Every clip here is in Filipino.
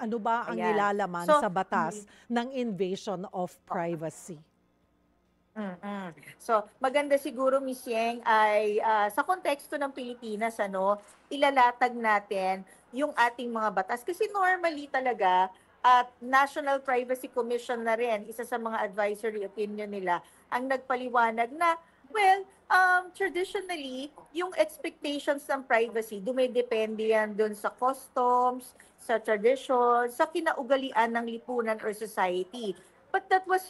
Ano ba ang Ayan. nilalaman So, sa batas ng invasion of privacy? So, maganda siguro, Miss Yeng, ay sa konteksto ng Pilipinas, ilalatag natin yung ating mga batas. Kasi normally talaga, at National Privacy Commission na rin, isa sa mga advisory opinion nila, ang nagpaliwanag na, well, traditionally, yung expectations ng privacy, dumidepende yan dun sa customs, sa tradition, sa kinaugalian ng lipunan or society. But that was,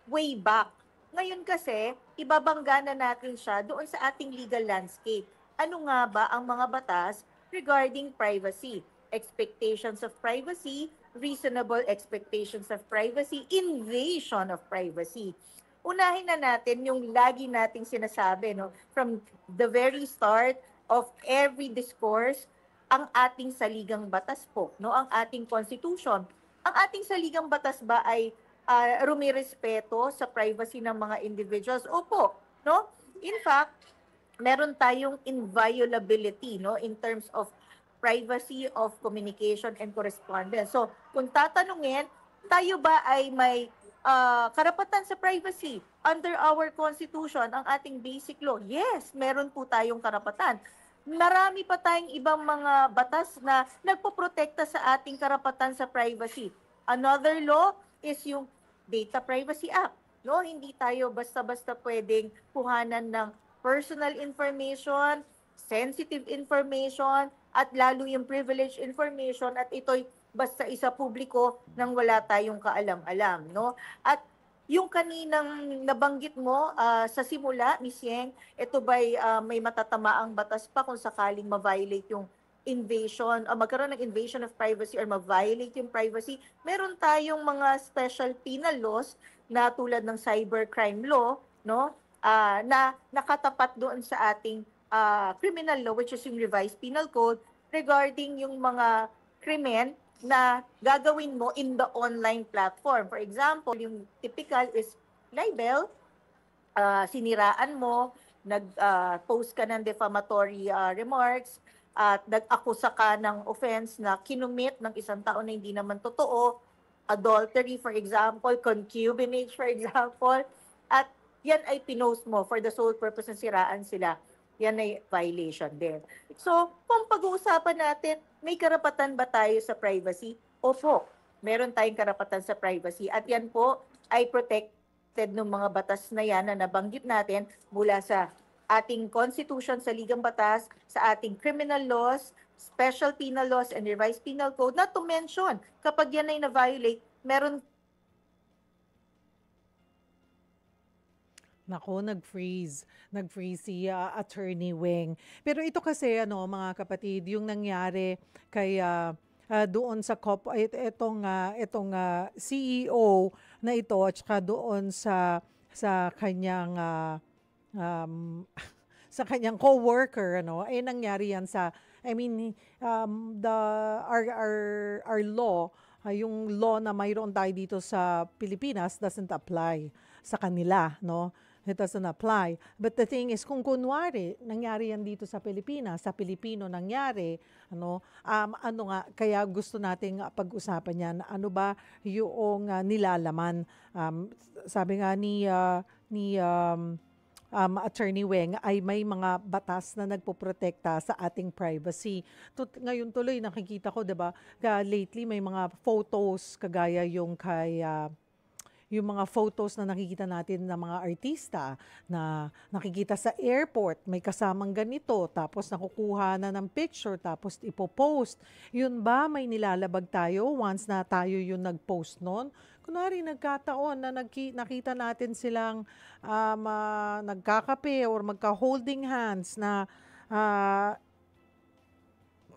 way back. Ngayon kasi, ibabangga na natin siya doon sa ating legal landscape. Ano nga ba ang mga batas regarding privacy? Expectations of privacy, reasonable expectations of privacy, invasion of privacy. Unahin na natin yung lagi nating sinasabi, no? From the very start of every discourse, ang ating saligang batas po, no? Ang ating constitution. Ang ating saligang batas ba ay rumirespeto sa privacy ng mga individuals? Opo, no? In fact, meron tayong inviolability, no, in terms of privacy of communication and correspondence. So, kung tatanungin, tayo ba ay may karapatan sa privacy under our constitution, ang ating basic law? Yes, meron po tayong karapatan. Marami pa tayong ibang mga batas na nagpoprotekta sa ating karapatan sa privacy. Another law is yung Data Privacy Act. No, hindi tayo basta-basta pwedeng kuhanan ng personal information, sensitive information, at lalo yung privileged information at ito'y basta isa publiko nang wala tayong kaalam-alam, no? At yung kaninang nabanggit mo sa simula, Miss Yeng, ito ba'y may matatamaang batas pa kung sakaling ma-violate yung invasion, magkaroon ng invasion of privacy or ma-violate yung privacy? Meron tayong mga special penal laws na tulad ng cybercrime law, no? Na nakatapat doon sa ating criminal law, which is yung revised penal code, regarding yung mga krimen na gagawin mo in the online platform. For example, yung typical is libel, siniraan mo, nag-post ka ng defamatory remarks, at nag-akusa ka ng offense na kinumit ng isang tao na hindi naman totoo, adultery, for example, concubinage, for example, at yan ay pinost mo for the sole purpose na siraan sila. Yan ay violation din. So, kung pag-uusapan natin, may karapatan ba tayo sa privacy? Opo, meron tayong karapatan sa privacy. At yan po ay protected ng mga batas na yan na nabanggit natin mula sa ating constitution, sa ligang batas, sa ating criminal laws, special penal laws, and revised penal code. Not to mention, kapag yan ay na-violate, meron. Nako, nag-freeze. Nag-freeze si Attorney Weng. Pero ito kasi, mga kapatid, yung nangyari kay doon sa itong CEO na ito at saka doon sa kanyang sa kanyang co-worker, nangyari yan I mean, the our law, yung law na mayroon tayo dito sa Pilipinas doesn't apply sa kanila, no? It doesn't apply. But the thing is, kung kunwari, nangyari yan dito sa Pilipinas, sa Pilipino nangyari, kaya gusto nating pag-usapan yan, ano ba yung nilalaman? Sabi nga ni Attorney Weng ay may mga batas na nagpoprotekta sa ating privacy. Ngayon tuloy nakikita ko, 'di ba? Lately may mga photos kagaya yung mga photos na nakikita natin ng mga artista na nakikita sa airport, may kasamang ganito, tapos nakukuha na ng picture, tapos ipopost. Yun ba, may nilalabag tayo once na tayo yung nag-post nun? Kunwari, nagkataon na nakita natin silang nagkakape or magka-holding hands na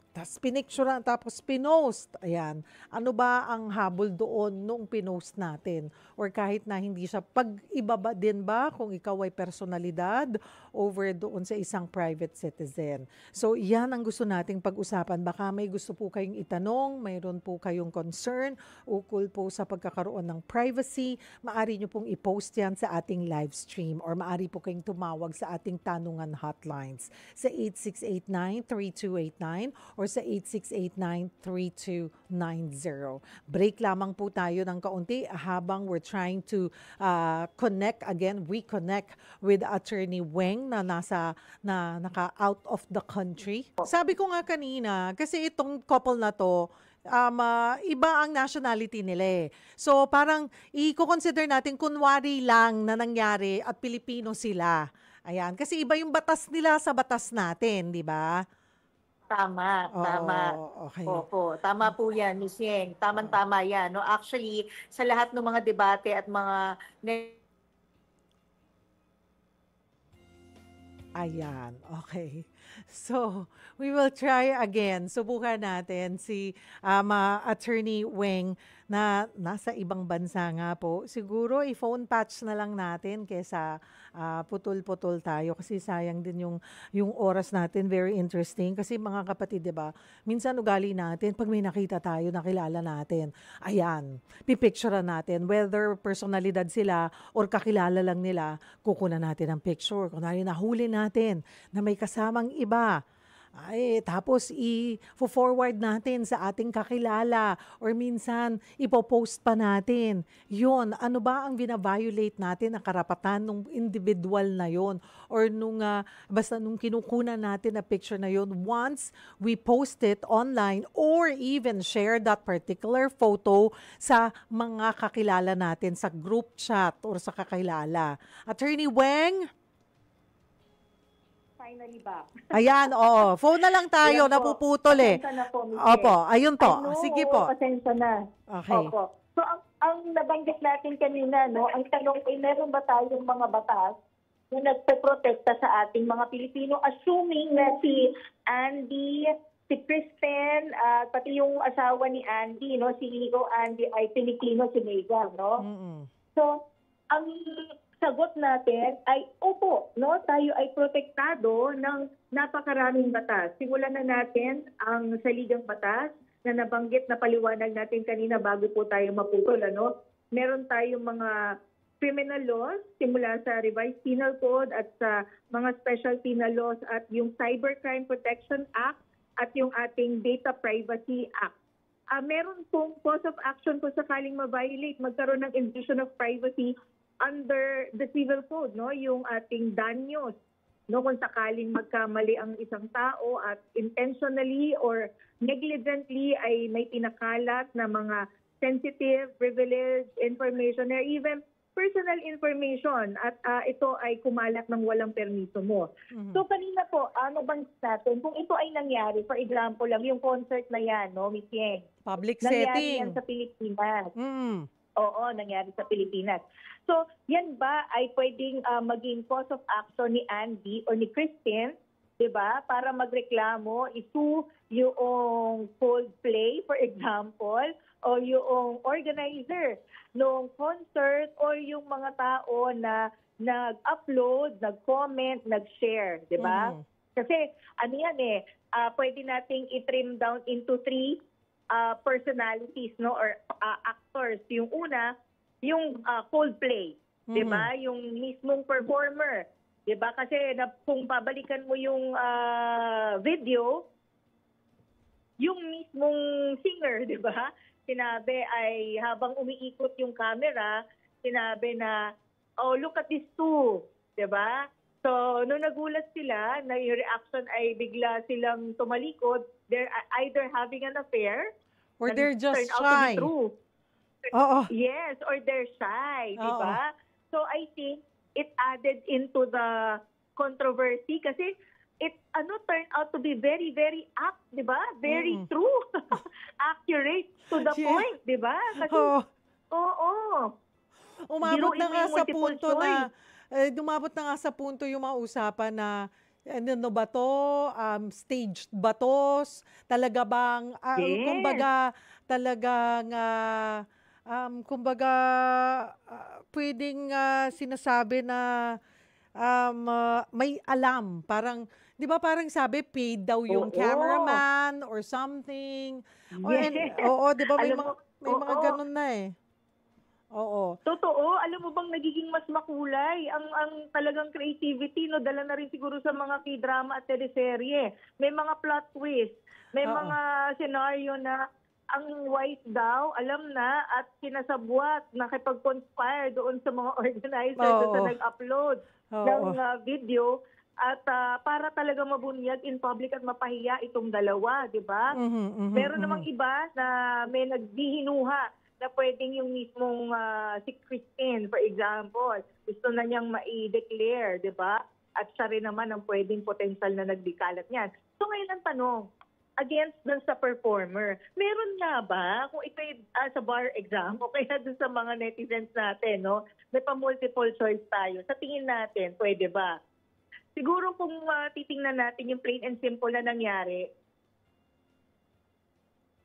tapos pinicturean, tapos pinost. Ayan. Ano ba ang habol doon nung pinost natin? Or kahit na hindi siya, pag-ibaba din ba kung ikaw ay personalidad over doon sa isang private citizen? So, yan ang gusto nating pag-usapan. Baka may gusto po kayong itanong, mayroon po kayong concern, ukol po sa pagkakaroon ng privacy, maari nyo pong i-post yan sa ating live stream or maari po kayong tumawag sa ating tanungan hotlines sa 8689-3289 or sa 8689-3290. Break lamang po tayo ng kaunti habang we're trying to reconnect with Attorney Weng na naka-out of the country. Sabi ko nga kanina, kasi itong couple na to, iba ang nationality nila eh. So parang i-consider natin kunwari lang na nangyari at Pilipino sila. Ayan, kasi iba yung batas nila sa batas natin, di ba? Tama, tama. Oo, okay. Opo, tama po yan, Miss Yeng. Tama-tama yan. No? Actually, sa lahat ng mga debate at mga Ayan, okay. So, we will try again. Subukan natin si Attorney Weng na nasa ibang bansa nga po. Siguro i-phone patch na lang natin kesa putol-putol tayo kasi sayang din yung oras natin. Very interesting kasi mga kapatid, 'di ba? Minsan ugali natin pag may nakita tayo, nakilala natin. Ayan, pipicturean natin whether personalidad sila or kakilala lang nila, kukunan natin ang picture. Kunwari nahuli natin na may kasamang iba. Ay, tapos i-forward natin sa ating kakilala or minsan ipopost pa natin. Yun, ano ba ang bina-violate natin na karapatan ng individual na yon or basta nung kinukunan natin na picture na yon, once we post it online or even share that particular photo sa mga kakilala natin sa group chat or sa kakilala. Attorney Weng? finally back. Ayan, oo. Phone na lang tayo, Ayan po. napuputol eh. Pasensya na po, Miss Opo, Yeng. ayun po. Ay, no, Sige po. pasensya na. Okay. Opo. So, ang nabanggit natin kanina, no, ang tanong ay meron ba tayong mga batas na nagpe-protekta sa ating mga Pilipino, assuming na si Andy, si Kristen, pati yung asawa ni Andy, no, si Inigo Andy ay Pilipino, si Megan, no? Mm-mm. So, ang sagot natin ay, opo, no, tayo ay protektado ng napakaraming batas. Simulan na natin ang saligang batas na nabanggit na paliwanag natin kanina bago po tayo maputol. Ano? Meron tayong mga criminal laws simula sa Revised Penal Code at sa mga special penal laws at yung Cybercrime Protection Act at yung ating Data Privacy Act. Meron pong cause of action kung sakaling ma-violate, magkaroon ng invasion of privacy under the civil code, no, yung ating danyos, no, kung sakaling magkamali ang isang tao at intentionally or negligently ay may pinakalat na mga sensitive, privileged information or even personal information at ito ay kumalat ng walang permiso mo. Mhm. So kanina po, ano bang natin kung ito ay nangyari, for example lang yung concert na yan, no, Miss Yeng, Public nangyari setting. yan sa Pilipinas. Mm. Oo, nangyari sa Pilipinas. So, yan ba ay pwedeng maging cause of action ni Andy o ni Kristen, 'di ba? Para magreklamo, isu yung Coldplay, for example, o yung organizer ng concert o yung mga tao na nag-upload, nag-comment, nag-share, 'di ba? Mhm. Kasi ano yan pwede nating i-trim down into three personalities, no, or actors. Yung una, yung Coldplay, 'di ba? Yung mismong performer, 'di ba? Kasi kung babalikan mo yung video, yung mismong singer, 'di ba? Sinabi ay habang umiikot yung camera, sinabi na, "Oh, look at these two," 'di ba? So, nung nagulat sila, na yung reaction ay bigla silang tumalikod, they're either having an affair, Or they're just turned out to be shy. true. Oo. Yes, or they're shy, di Oo. ba? So I think it added into the controversy kasi it turned out to be very, very apt, di ba? Very true. Accurate to the Yeah. point, di ba? Kasi, Oo. oo. Umabot Biruin na mo nga yung sa multiple punto na, choice. dumabot na nga sa punto yung mga usapan na, ano ba to, staged ba to, talaga bang, Yes. kumbaga, talagang, kumbaga, pwedeng sinasabi na, may alam, parang, di ba parang sabi, paid daw yung Oo. cameraman or something. Yes. Oo, di ba may Alam mga, mo, may mga oo. ganun na eh. Oo. Totoo, alam mo bang nagiging mas makulay ang talagang creativity, no? Dala na rin siguro sa mga K-drama at teleserye. May mga plot twist, may Oo. mga senaryo na ang white daw, alam na at sinasabwat, nakipag-conspire doon sa mga organizer doon sa Oo. nag-upload ng Oo. video at para talaga mabunyag in public at mapahiya itong dalawa, di ba? Mhm, mhm, Meron namang mhm. iba na may nagdihinuha na pwedeng yung mismong si Christine, for example, gusto na niyang ma-declare, di ba? At siya rin naman ang pwedeng potential na nagdikalat niyan. So ngayon ang tanong, against dun sa performer, meron nga ba, kung ito sa bar exam, o kaya dun sa mga netizens natin, no? May pa-multiple choice tayo. Sa tingin natin, pwede ba? Siguro kung titingnan natin yung plain and simple na nangyari,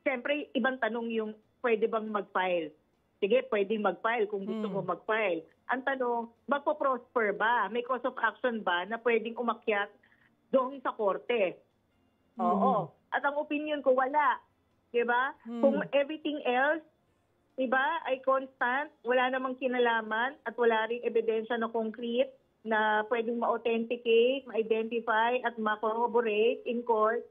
siyempre, ibang tanong yung pwede bang mag-file. Sige, pwedeng mag-file kung gusto mo mag-file. Ang tanong, magpo-prosper ba? May cause of action ba na pwedeng umakyat doon sa korte? Oo. At ang opinion ko, wala. Diba? Kung everything else, diba, ay constant, wala namang kinalaman at wala ring ebidensya na concrete na pwedeng ma-authenticate, ma-identify at ma-corroborate in court,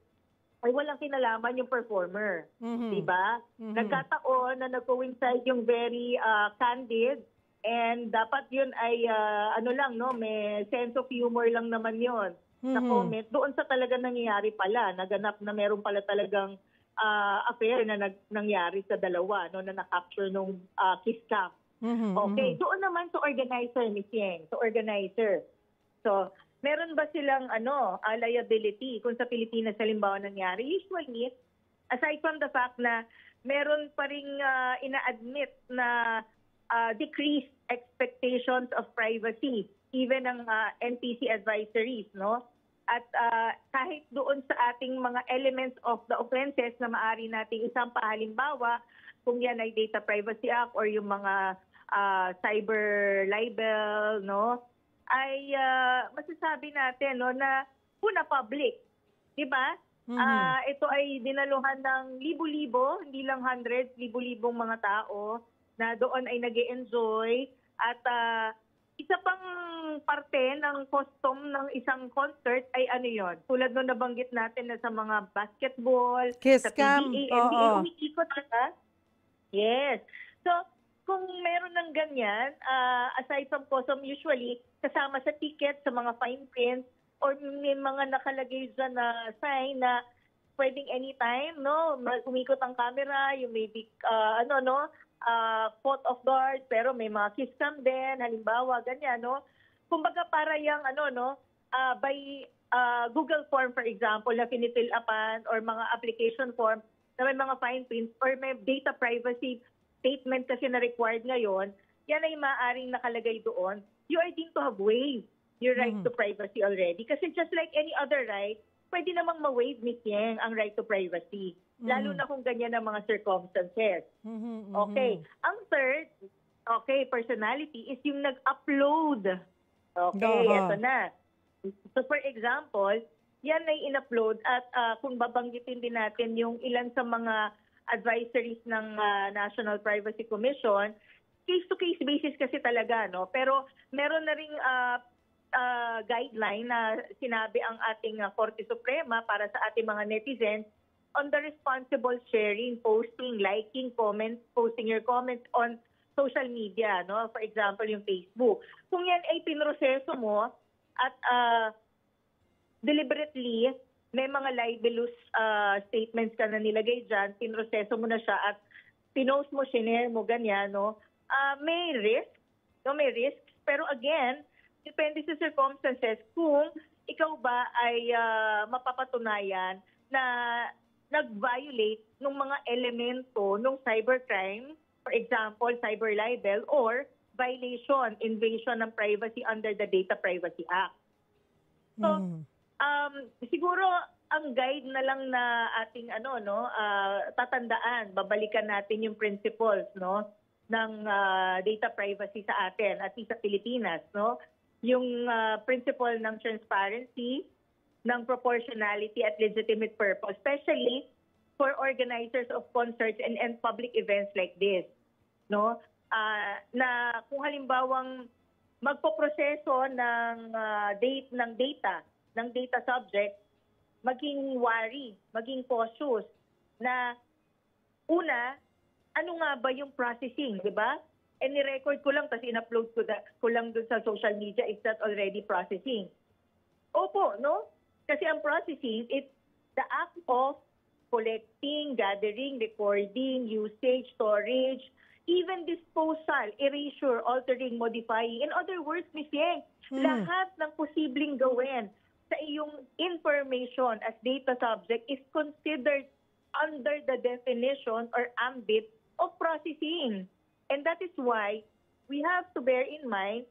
ay walang kinalaman yung performer. Diba? Nagkataon na nag-coincide yung very candid and dapat yun ay may sense of humor lang naman yun na comment doon sa talaga nangyayari pala. Naganap na meron pala talagang affair na nangyari sa dalawa, no, na na-capture nung kiss cam. Okay, doon naman sa organizer, Ms. Yeng, sa organizer. So, meron ba silang liability kung sa Pilipinas halimbawa nangyari? Usually, aside from the fact na meron pa ring ina-admit na decreased expectations of privacy, even ng NPC advisories, no? At kahit doon sa ating mga elements of the offenses na maaari nating isampa, halimbawa, kung yan ay Data Privacy Act or yung mga cyber libel, no? Ay masasabi natin, no, na una public, di ba? Ito ay dinaluhan ng libo-libo, hindi lang hundreds, libo-libong mga tao na doon ay nag-e-enjoy at isa pang parte ng custom ng isang concert ay ano yon, tulad nung nabanggit natin na sa mga basketball, Kiss sa cam. PBA, NBA, Oo. umiikot na. Yes. So, kung meron ng ganyan, aside from custom, usually kasama sa ticket, sa mga fine print, or may mga nakalagay dyan na sign na pwedeng anytime, no, umikot ang camera, you may be, caught off guard, pero may mga kiss cam din, halimbawa, ganyan, no. Kumbaga para yung, by Google form, for example, na finifill upan, or mga application form, na may mga fine prints, or may data privacy statement kasi na required ngayon, yan ay maaaring nakalagay doon. You are deemed to have waived your right to privacy already. Kasi just like any other right, pwede namang ma-waive, Ms. Yeng, ang right to privacy. Lalo na kung ganyan ang mga circumstances. Okay. Ang third, personality is yung nag-upload. Okay, eto na. So for example, yan ay in-upload at kung babanggitin din natin yung ilan sa mga advisories ng National Privacy Commission, case-to-case basis kasi talaga, no? Pero meron na ring guideline na sinabi ang ating Korte Suprema para sa ating mga netizens on the responsible sharing, posting, liking, comments, posting your comments on social media, no? For example, yung Facebook. Kung yan ay pinroseso mo at deliberately may mga libelous statements ka na nilagay dyan, pinroseso mo na siya at pinost mo, shinare mo, ganyan, no? May risk, no? May risk. Pero again, depende sa circumstances kung ikaw ba ay mapapatunayan na nag-violate ng mga elemento ng cybercrime, for example, cyber libel, or violation, invasion ng privacy under the Data Privacy Act. So, siguro ang guide na lang na ating tatandaan, babalikan natin yung principles, no, ng data privacy sa atin at sa Pilipinas, no? Yung principle ng transparency, ng proportionality at legitimate purpose, especially for organizers of concerts and public events like this, no? na kung halimbawang magpoproseso ng data subject, maging wary, maging cautious na una, ano nga ba yung processing, di ba? And ni-record ko lang kasi in-upload ko lang dun sa social media, is that already processing? Opo, no? Kasi ang processing, it's the act of collecting, gathering, recording, usage, storage, even disposal, erasure, altering, modifying. In other words, Ms. Yeng, lahat ng posibleng gawin sa iyong information as data subject is considered under the definition or ambit of processing. And that is why we have to bear in mind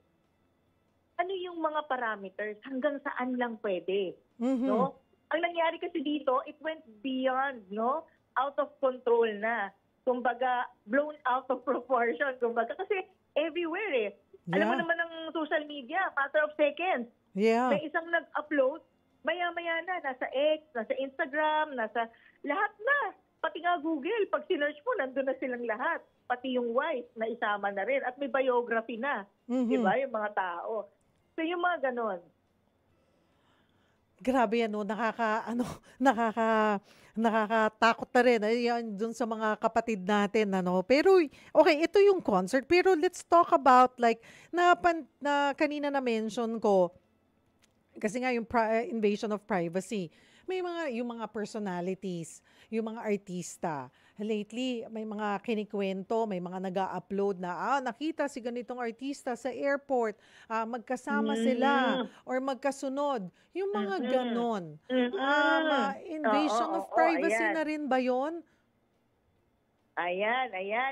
ano yung mga parameters, hanggang saan lang pwede. No? Ang nangyari kasi dito, it went beyond, no? Out of control na. Kumbaga, blown out of proportion. Kumbaga, kasi everywhere eh. Alam mo naman ng social media, matter of seconds. Yeah. May isang nag-upload, maya-maya na, nasa X, nasa Instagram, nasa lahat na. Pati nga Google, pag sinearch mo, nandun na silang lahat. Pati yung wife na isama na rin. At may biography na. Diba? Yung mga tao. So yung mga ganon. Grabe ano, nakakatakot na rin. Ayan, dun sa mga kapatid natin, ano. Pero, okay, ito yung concert. Pero let's talk about, like, na kanina na-mention ko, kasi nga yung invasion of privacy. May yung mga personalities, yung mga artista. Lately, may mga kinikwento, may mga nag-upload na, nakita si ganitong artista sa airport, magkasama sila, or magkasunod. Yung mga ganon. Invasion of privacy ayan. na rin ba yun? Ayan.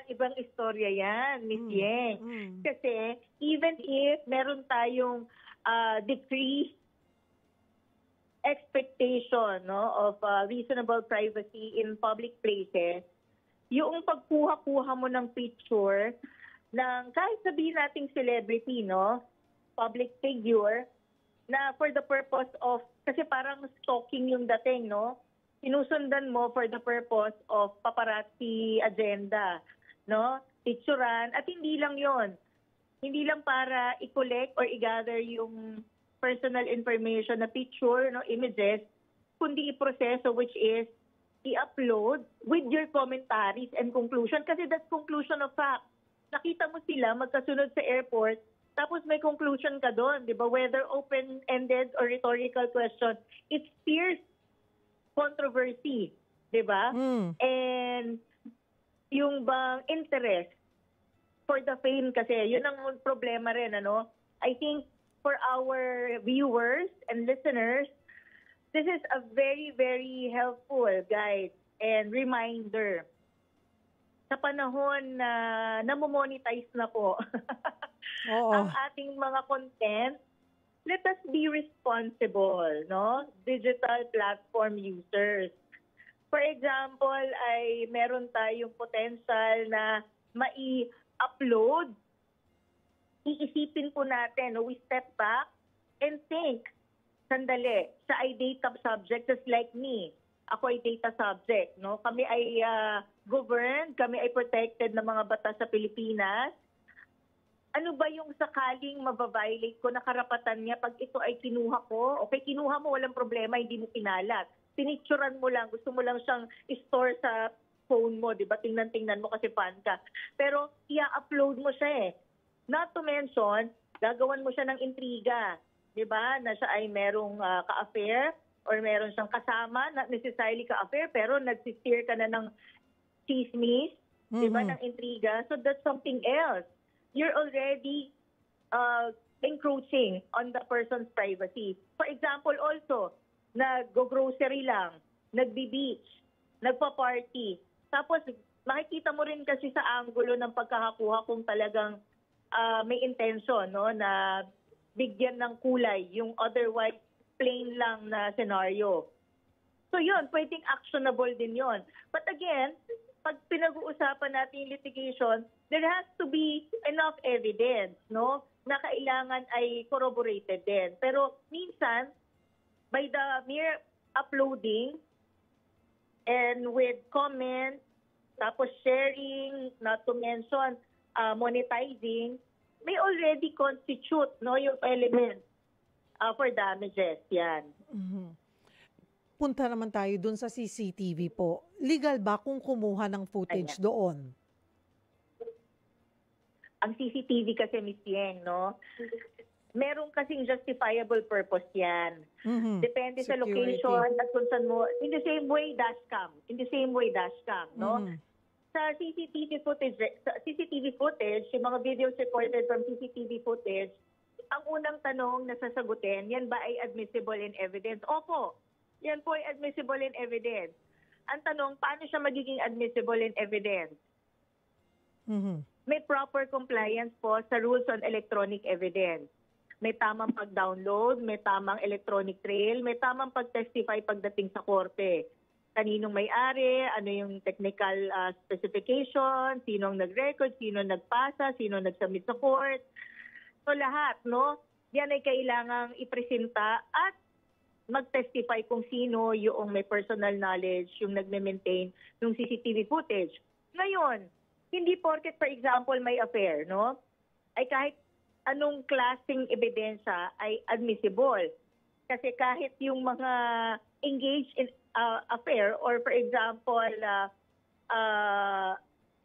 Ibang istorya yan, Miss Yeng. Kasi, even if meron tayong decreased expectation, no, of reasonable privacy in public places, yung pagkuha-kuha mo ng picture ng kahit sabihin nating celebrity, no, public figure, na for the purpose of, kasi parang stalking yung dating, no, sinusundan mo for the purpose of paparazzi agenda, no, picturean, at hindi lang yon, hindi lang para i-collect or i-gather yung personal information na picture, no, images, kundi i-proseso, which is i-upload with your commentaries and conclusion. Kasi that's conclusion of fact. Nakita mo sila magkasunod sa airport, tapos may conclusion ka doon, di ba? Whether open-ended or rhetorical question, it steers controversy, di ba? And yung bang interest for the fame kasi, yun ang problema rin, ano? I think for our viewers and listeners, this is a very, very helpful guide and reminder. Sa panahon na namo-monetize na po ang ating mga content, let us be responsible, no? Digital platform users. For example, ay meron tayong potential na mai-upload. Iisipin po natin, no? We step back and think, sandali, siya ay data subject just like me. Ako ay data subject, no? Kami ay governed, kami ay protected ng mga batas sa Pilipinas. Ano ba yung sakaling mababiolate ko na karapatan niya pag ito ay kinuha ko? Okay, kinuha mo, walang problema, hindi mo pinalat. Pinicturan mo lang, gusto mo lang siyang i-store sa phone mo, di ba? Tingnan-tingnan mo kasi fan ka. Pero i-upload mo siya eh. Not to mention, gagawan mo siya ng intriga, di ba? Na siya ay merong ka-affair or meron siyang kasama, not necessarily ka-affair, pero nagsisteer ka na ng chismis, di ba, ng intriga. So that's something else. You're already encroaching on the person's privacy. For example also, nag-grocery lang, nagbi-beach, nagpa-party. Tapos makikita mo rin kasi sa angulo ng pagkakakuha kung talagang may intention, no, na bigyan ng kulay yung otherwise plain lang na scenario. So yun, pwedeng actionable din yun. But again, pag pinag-uusapan natin yung litigation, there has to be enough evidence, no, na kailangan ay corroborated din. Pero minsan, by the mere uploading and with comments, tapos sharing, not to mention, monetizing, may already constitute no yung element for damages. Yan. Mhm. Punta naman tayo dun sa CCTV po. Legal ba kung kumuha ng footage Ayan. doon? Ang CCTV kasi, Miss Yeng, no? Meron kasing justifiable purpose yan. Mhm. Depende sa Security. location at kung saan mo. In the same way, dashcam. No? Mhm. Sa CCTV footage, yung mga videos recorded from CCTV footage, ang unang tanong na sasagutin, yan ba ay admissible in evidence? Opo, yan po ay admissible in evidence. Ang tanong, paano siya magiging admissible in evidence? Mhm. May proper compliance po sa rules on electronic evidence. May tamang pag-download, may tamang electronic trail, may tamang pag-testify pagdating sa korte. Kaninong may-ari, ano yung technical specification, sino ang nag-record, sino nagpasa, sino nag-submit sa court. So lahat, no? Yan ay kailangang ipresenta at mag-testify kung sino yung may personal knowledge, yung nagme-maintain ng CCTV footage. Ngayon, hindi porket, for example, may affair, no? Ay kahit anong klaseng ebidensya ay admissible. Kasi kahit yung mga engaged in affair or for example,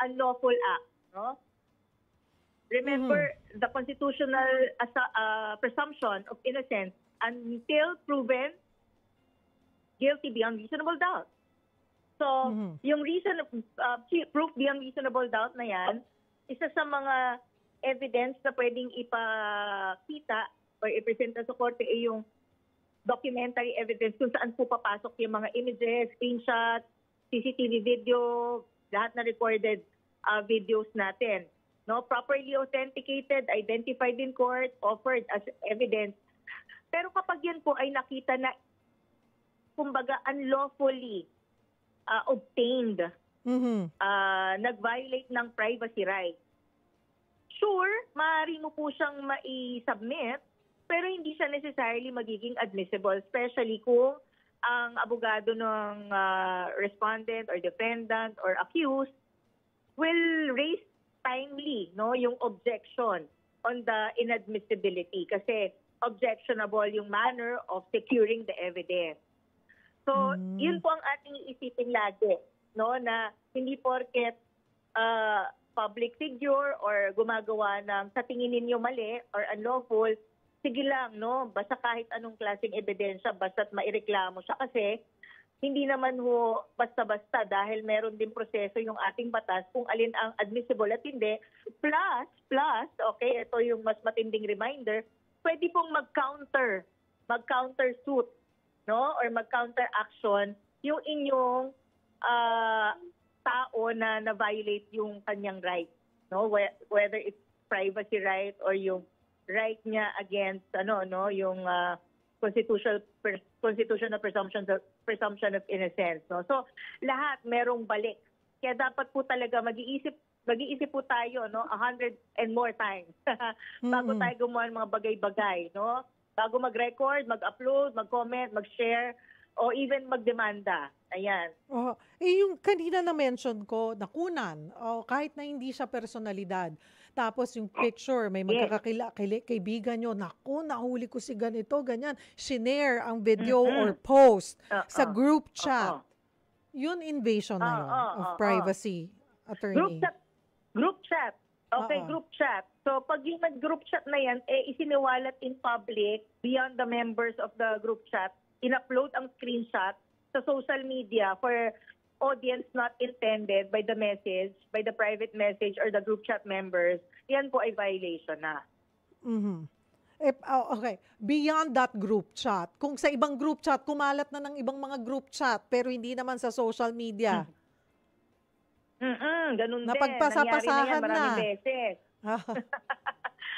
unlawful act, no? Remember, the constitutional presumption of innocence until proven guilty beyond reasonable doubt. So, yung proof beyond reasonable doubt na yan, isa sa mga evidence na pwedeng ipakita or ipresenta sa korte ay yung documentary evidence kung saan po papasok yung mga images, screenshots, CCTV video, lahat na recorded videos natin. No, properly authenticated, identified in court, offered as evidence. Pero kapag yan po ay nakita na kumbaga unlawfully obtained, nag-violate ng privacy rights, sure, maaari mo po siyang mai-submit, pero hindi siya necessarily magiging admissible, especially kung ang abogado ng respondent or defendant or accused will raise timely yung objection on the inadmissibility kasi objectionable yung manner of securing the evidence. So, yun po ang ating iisipin lagi, no, na hindi porket public figure or gumagawa ng sa tingin ninyo mali or unlawful, sige lang, no, basta kahit anong klaseng ebidensya, basta't maireklamo siya kasi hindi naman ho basta-basta dahil meron din proseso yung ating batas kung alin ang admissible at hindi. Plus, okay, ito yung mas matinding reminder, pwede pong mag-counter suit, no, or mag-counter action yung inyong tao na na-violate yung kanyang right, no, whether it's privacy right or yung right niya against yung constitutional presumption of innocence, no. So lahat merong balik. Kaya dapat po talaga mag-iisip po tayo, no, 100 and more times bago tayo gumawa ng mga bagay-bagay, no? Bago mag-record, mag-upload, mag-comment, mag-share, o even magdemanda. Ayan. Yung kanina na-mention ko, nakunan, kahit na hindi siya personalidad. Tapos yung picture, may kaibigan nyo, naku, nahuli ko si ganito, ganyan. Shinare ang video or post sa group chat. Yun invasion na yun of privacy, attorney. Group chat. Okay, group chat. So pag yung group chat na yan, isiniwalat in public beyond the members of the group chat, in-upload ang screenshot sa social media for audience not intended by the message, by the private message or the group chat members, yan po ay violation na. Okay, beyond that group chat, kung sa ibang group chat, kumalat na ng ibang mga group chat, pero hindi naman sa social media. Ganun din. Napagpasapasahan nangyari na yan maraming beses.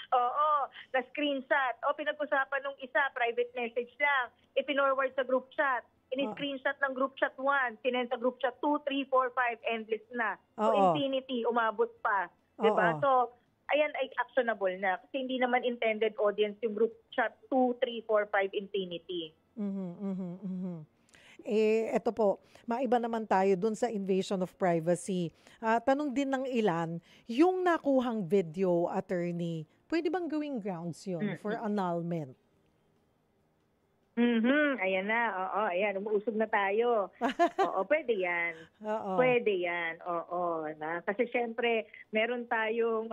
Oo, na screenshot. Pinag-usapan nung isa, private message lang. Ipinorward sa group chat. In-screenshot ng group chat 1, sinend sa group chat 2, 3, 4, 5, endless na. So infinity, umabot pa. Diba? So, ayan ay actionable na. Kasi hindi naman intended audience yung group chat 2, 3, 4, 5, infinity. Eto po, maiba naman tayo dun sa invasion of privacy. Tanong din ng ilan, yung nakuhang video, attorney, pwede bang gawing grounds yun for Mm. annulment? Ayan na, oo, ayan, umuusog na tayo. Oo, pwede yan. Oo. Pwede yan, oo. Kasi syempre, meron tayong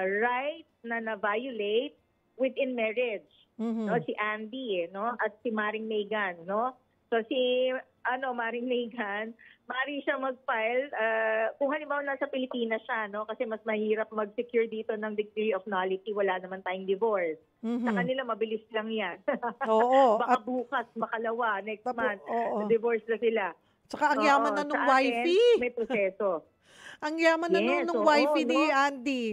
right na na-violate within marriage. No? Mhm. Si Andy, no? At si Maring Megan, no? So si Maring Megan, maaari siya mag-file kung halimbawa nasa Pilipinas siya, no? Kasi mas mahirap mag-secure dito ng degree of nullity, wala naman tayong divorce. Sa Mhm. kanila mabilis lang 'yan. Oo. Baka At bukas, makalawa, next month, oo. divorce na sila. Tsaka ang Oo, yaman na nung sa atin, wifey. may proseso. Ang yaman na Yes, nung oo, wifey ni no? Andy.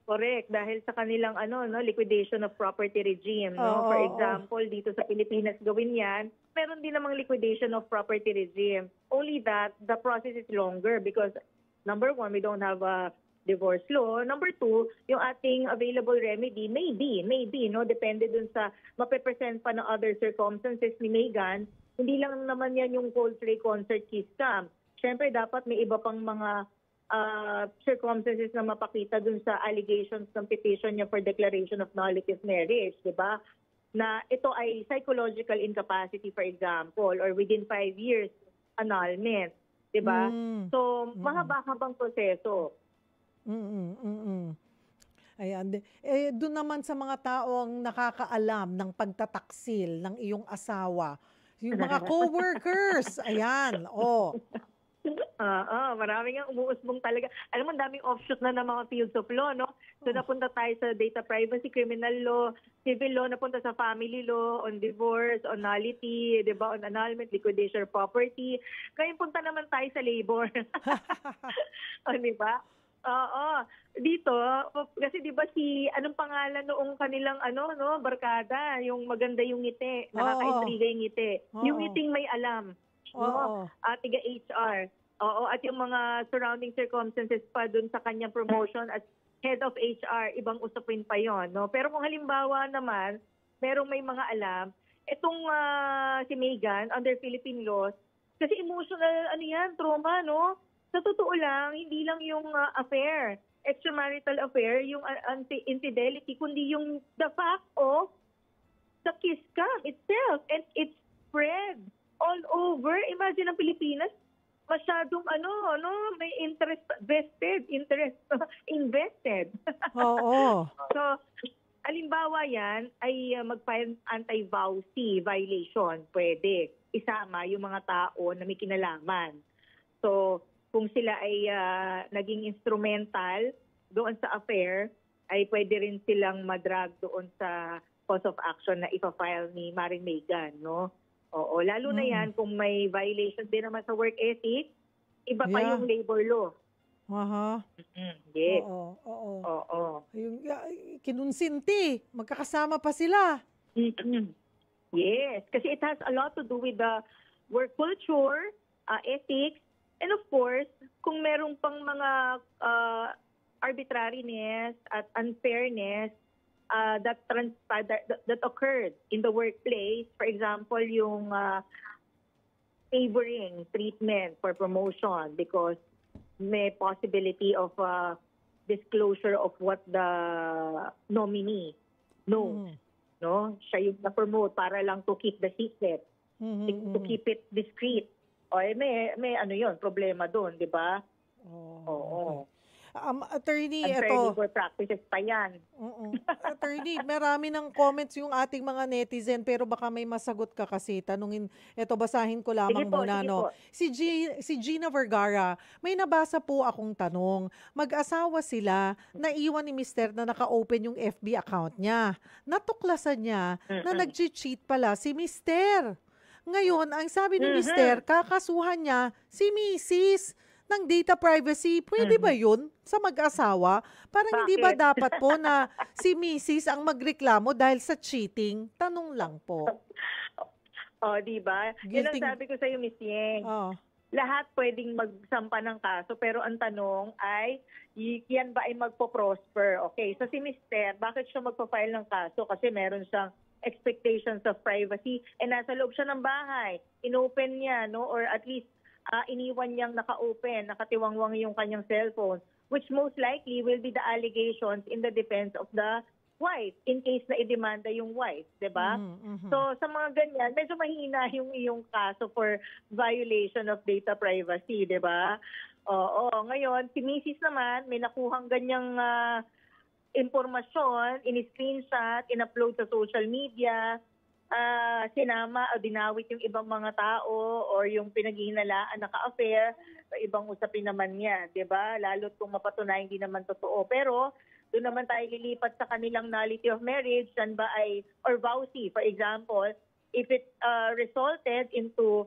Correct, dahil sa kanilang liquidation of property regime, no? Oo, For oo. example, dito sa Pilipinas gawin 'yan, meron din namang liquidation of property regime. Only that the process is longer because number one, we don't have a divorce law. Number two, yung ating available remedy maybe, no, depende dun sa mape-present pa ng other circumstances ni Megan. Hindi lang naman 'yan yung Coldplay concert kiss cam. Syempre dapat may iba pang mga circumstances na mapakita dun sa allegations ng petition niya for declaration of nullity of marriage, di ba? Na ito ay psychological incapacity, for example, or within 5 years annulment, di ba? Mm. So, mahaba-habang proseso. Ayan. Doon naman sa mga taong nakakaalam ng pagtataksil ng iyong asawa, yung mga co-workers, ayan, Marami nga umuusbong talaga. Alam mo, daming offshoot na ng mga fields of law, no? So, napunta tayo sa data privacy, criminal law, civil law, napunta sa family law, on divorce, on nullity, di ba, on annulment, liquidation of property. Ngayon punta naman tayo sa labor. Di ba? Oo. Dito, kasi di ba anong pangalan noong kanilang barkada, yung maganda yung ngiti, nakaka-intriga yung ngiti. Yung Oo. ngiting may alam. No? Oo. Tiga HR. Oo, at yung mga surrounding circumstances pa dun sa kanyang promotion as head of HR, ibang usapin pa yon, no? Pero kung halimbawa naman, merong may mga alam, itong si Megan, under Philippine laws, kasi emotional, trauma, no? Sa totoo lang, hindi lang yung affair, extramarital affair, yung infidelity, kundi yung the fact of the kiss cam itself, and it's spread all over. Imagine ang Pilipinas, masyadong may invested. Oo. So, halimbawa yan ay mag-file anti-VAUSI violation. Pwede. Isama yung mga tao na may kinalaman. So, kung sila ay naging instrumental doon sa affair, ay pwede rin silang madrag doon sa cause of action na ipa-file ni Maring Megan, no? Oo, lalo na yan kung may violation din naman sa work ethic, iba pa Yeah. yung labor law. Aha. Yes. Oo. Yung kinunsinti, magkakasama pa sila. Yes, kasi it has a lot to do with the work culture, ethics, and of course, kung merong pang mga arbitrariness at unfairness that occurred in the workplace, for example, yung favoring treatment for promotion because may possibility of disclosure of what the nominee knows. No? Siya yung na-promote para lang to keep the secret, to keep it discreet. O may problema doon, di ba? Oo. Okay. Attorney, Unfair ito. labor practices pa yan. Attorney, marami ng comments yung ating mga netizen pero baka may masagot ka kasi. Basahin ko lamang muna. Sige No? po. Si Gina Vergara, may nabasa po akong tanong. Mag-asawa sila, naiwan ni Mister na naka-open yung FB account niya. Natuklasan niya na nag-cheat pala si Mister. Ngayon, ang sabi ni Mister, kakasuhan niya si Mrs. ng data privacy. Pwede ba yun sa mag-asawa? Parang hindi ba Bakit? dapat po na si Mrs. ang magreklamo dahil sa cheating? Tanong lang po. Di ba? Yan ang sabi ko sa iyo, Miss Yeng. Lahat pwedeng magsampa ng kaso, pero ang tanong ay, yan ba ay magpo-prosper? Okay, so si Mister, bakit siya magpa-file ng kaso? Kasi meron siyang expectations of privacy. And nasa loob siya ng bahay, inopen niya, no? Or at least iniwan niyang naka-open, nakatiwangwang yung kanyang cellphone, which most likely will be the allegations in the defense of the wife in case na idemanda yung wife, 'di ba? So sa mga ganyan, medyo mahina yung iyong kaso for violation of data privacy, 'di ba? Oo, ngayon si Mrs. naman may nakuhang ganyang impormasyon, in-screenshot, in-upload sa social media, sinama o dinawit yung ibang mga tao or yung pinaghihinalaan na ka-affair sa ibang usapin naman niya, 'di ba? Lalo't kung mapatunayan hindi naman totoo. Pero doon naman tayo lilipat sa kanilang nullity of marriage, san ba ay, or vowsy, for example, if it resulted into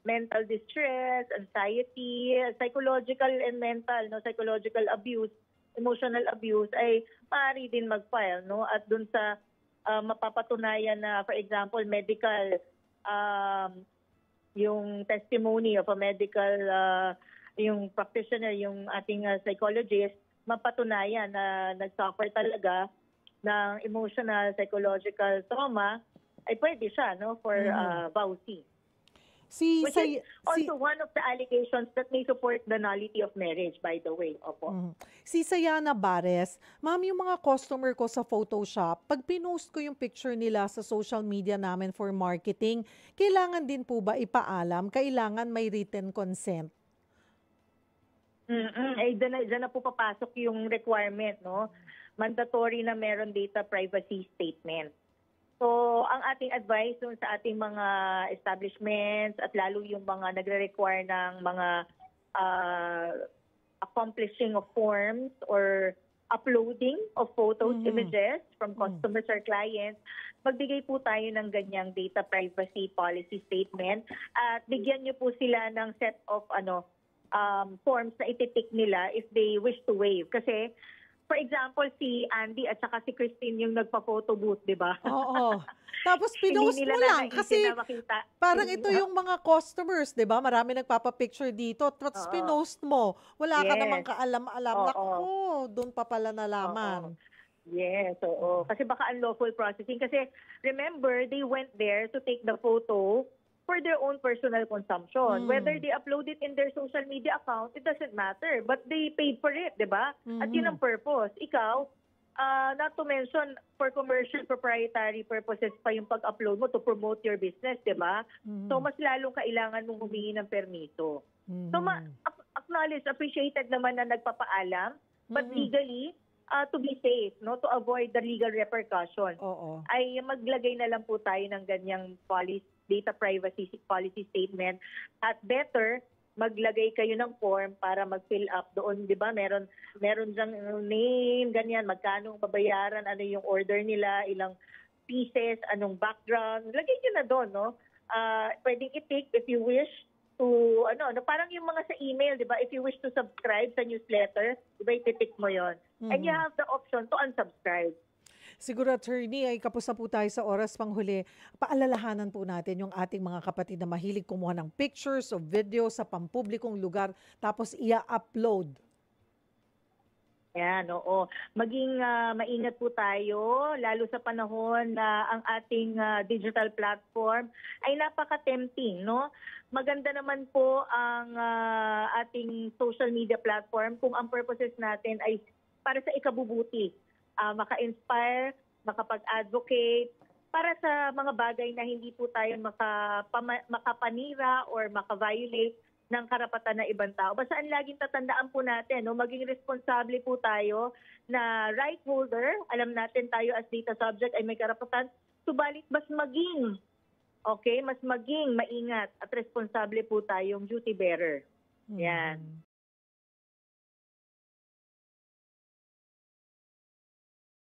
mental distress, anxiety, psychological and mental, no, psychological abuse, emotional abuse, ay maaari din mag-file, no? At doon sa mapapatunayan na, for example, medical, yung testimony of a medical, yung practitioner, yung ating psychologist, mapatunayan na nag-suffer talaga ng emotional, psychological trauma, ay pwede siya, no, for vowsy. Which is also one of the allegations that may support the nullity of marriage, by the way. Opo. Si Sayana Bares, ma'am, yung mga customer ko sa Photoshop, pag pinost ko yung picture nila sa social media namin for marketing, kailangan din po ba ipaalam? Kailangan may written consent? Ay, dyan na po papasok yung requirement, no? Mandatory na meron data privacy statement. So, ang ating advice dun sa ating mga establishments at lalo yung mga nagre-require ng mga accomplishing of forms or uploading of photos, images from customers or clients, magbigay po tayo ng ganyang data privacy policy statement at bigyan niyo po sila ng set of forms na ititik nila if they wish to waive. Kasi, for example, si Andy at saka si Christine yung nagpa-photo booth, di ba? Oo. Tapos pinost mo lang kasi parang ito yung mga customers, di ba? Marami nagpapapicture dito. Tapos pinost mo. Wala ka namang kaalam-alam. Naku, doon pa pala nalaman. Yes, oo. Kasi baka unlawful processing. Kasi remember, they went there to take the photo for their own personal consumption. Whether they upload it in their social media account, it doesn't matter. But they paid for it, di ba? At yun ang purpose. Ikaw, not to mention, for commercial proprietary purposes pa yung pag-upload mo to promote your business, di ba? So, mas lalong kailangan mong humingi ng permiso. So, acknowledge, appreciated naman na nagpapaalam, but legally, to be safe, no, to avoid the legal repercussion, ay maglagay na lang po tayo ng ganyang data privacy policy statement at better maglagay kayo ng form para mag-fill up doon, 'di ba? Meron diyang name, ganyan, magkano babayaran, ano yung order nila, ilang pieces, anong background. Lagay niyo na doon, no? Pwedeng i-take if you wish to parang yung mga sa email, 'di ba? If you wish to subscribe sa newsletter, 'di ba, i-tick mo 'yon. And you have the option to unsubscribe. Siguro, attorney, ay kapos na po tayo sa oras panghuli. Paalalahanan po natin yung ating mga kapatid na mahilig kumuha ng pictures o videos sa pampublikong lugar tapos i-upload. Yan, oo. Maging maingat po tayo, lalo sa panahon na ang ating digital platform ay napaka-tempting, no? Maganda naman po ang ating social media platform kung ang purposes natin ay para sa ikabubuti. Maka-inspire, makapag-advocate, para sa mga bagay na hindi po tayo makapanira or maka-violate ng karapatan ng ibang tao. Basta ang laging tatandaan po natin, no, maging responsable po tayo na right holder. Alam natin tayo as data subject ay may karapatan, subalit mas maging maingat at responsable po tayong duty bearer. Yan.